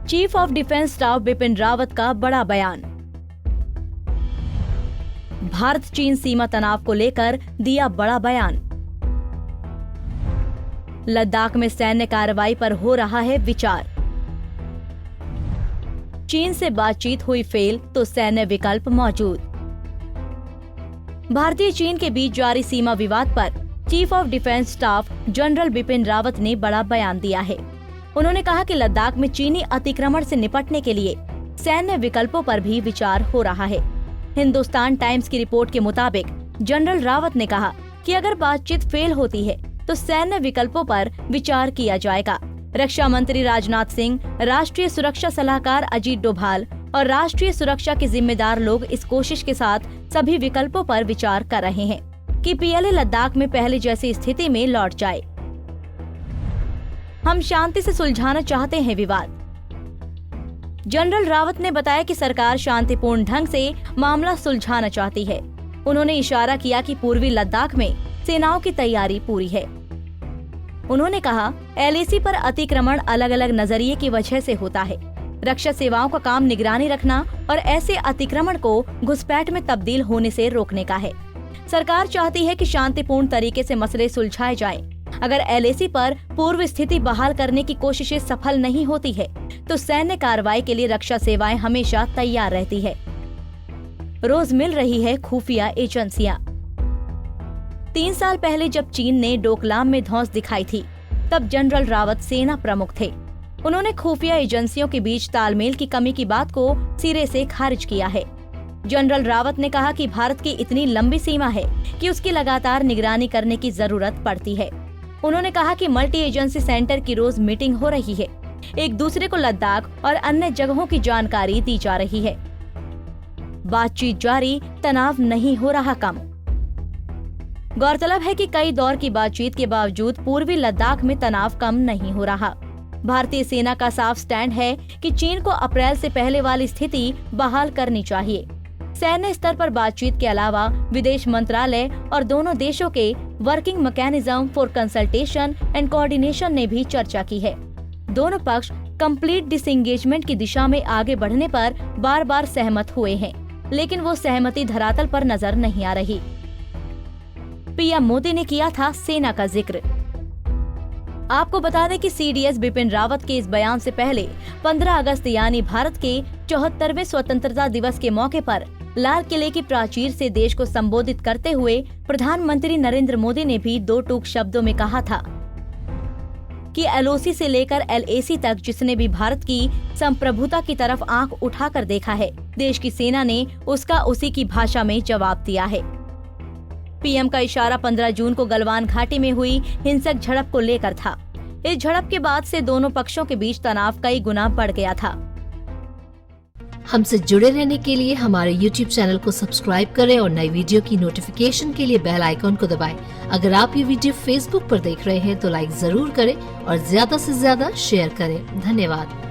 Chief of defence staff Bipin Rawat का बड़ा बयान। भारत चीन सीमा तनाव को लेकर दिया बड़ा बयान। लद्दाख में सैन्य कार्रवाई पर हो रहा है विचार। चीन से बातचीत हुई फेल तो सैन्य विकल्प मौजूद। भारतीय चीन के बीच जारी सीमा विवाद पर chief of defence staff general Bipin Rawat ने बड़ा बयान दिया है। उन्होंने कहा कि लद्दाख में चीनी अतिक्रमण से निपटने के लिए सैन्य विकल्पों पर भी विचार हो रहा है। हिंदुस्तान टाइम्स की रिपोर्ट के मुताबिक जनरल रावत ने कहा कि अगर बातचीत फेल होती है तो सैन्य विकल्पों पर विचार किया जाएगा। रक्षा मंत्री राजनाथ सिंह, राष्ट्रीय सुरक्षा सलाहकार अजीत डोभाल और राष्ट्रीय सुरक्षा के जिम्मेदार लोग इस कोशिश के साथ सभी विकल्पों पर विचार कर रहे हैं कि पीएलए लद्दाख में पहले जैसी स्थिति में लौट जाए। हम शांति से सुलझाना चाहते हैं विवाद। जनरल रावत ने बताया कि सरकार शांतिपूर्ण ढंग से मामला सुलझाना चाहती है। उन्होंने इशारा किया कि पूर्वी लद्दाख में सेनाओं की तैयारी पूरी है। उन्होंने कहा, एलएसी पर अतिक्रमण अलग अलग नजरिए की वजह से होता है। रक्षा सेवाओं का काम निगरानी रखना और ऐसे अतिक्रमण को घुसपैठ में तब्दील होने से रोकने का है। सरकार चाहती है कि शांतिपूर्ण तरीके से मसले सुलझाए जाएं। अगर एलएसी पर पूर्व स्थिति बहाल करने की कोशिशें सफल नहीं होती है तो सैन्य कार्रवाई के लिए रक्षा सेवाएं हमेशा तैयार रहती है। रोज मिल रही है खुफिया एजेंसियां। 3 साल पहले जब चीन ने डोकलाम में धौंस दिखाई थी, तब जनरल रावत सेना प्रमुख थे। उन्होंने खुफिया एजेंसियों के बीच तालमेल की कमी की बात को सिरे से खारिज किया है। जनरल रावत ने कहा कि भारत की इतनी लंबी सीमा है कि उसकी लगातार निगरानी करने की जरूरत पड़ती है। उन्होंने कहा कि मल्टी एजेंसी सेंटर की रोज मीटिंग हो रही है। एक दूसरे को लद्दाख और अन्य जगहों की जानकारी दी जा रही है। बातचीत जारी, तनाव नहीं हो रहा कम। गौरतलब है कि कई दौर की बातचीत के बावजूद पूर्वी लद्दाख में तनाव कम नहीं हो रहा। भारतीय सेना का साफ स्टैंड है कि चीन को अप्रैल से पहले वाली स्थिति बहाल करनी चाहिए। सैन्य स्तर पर बातचीत के अलावा विदेश मंत्रालय और दोनों देशों के working mechanism for consultation and coordination ने भी चर्चा की है। दोनों पक्ष कंप्लीट डिसएंगेजमेंट की दिशा में आगे बढ़ने पर बार बार सहमत हुए हैं, लेकिन वो सहमति धरातल पर नजर नहीं आ रही। पीएम मोदी ने किया था सेना का जिक्र। आपको बता दें कि सीडीएस बिपिन रावत के इस बयान से पहले 15 अगस्त यानी भारत के 74वें स्वतंत्रता दिवस के मौके पर लाल किले की प्राचीर से देश को संबोधित करते हुए प्रधानमंत्री नरेंद्र मोदी ने भी 2 टूक शब्दों में कहा था कि एलओसी से लेकर एलएसी तक जिसने भी भारत की संप्रभुता की तरफ आंख उठाकर देखा है, देश की सेना ने उसका उसी की भाषा में जवाब दिया है। पीएम का इशारा 15 जून को गलवान घाटी में हुई हिंसक झड़प को लेकर था। इस झड़प के बाद से दोनों पक्षों के बीच तनाव कई गुना बढ़ गया था। हमसे जुड़े रहने के लिए हमारे YouTube चैनल को सब्सक्राइब करें और नई वीडियो की नोटिफिकेशन के लिए बेल आइकॉन को दबाएं। अगर आप ये वीडियो Facebook पर देख रहे हैं तो लाइक जरूर करें और ज्यादा से ज्यादा शेयर करें। धन्यवाद।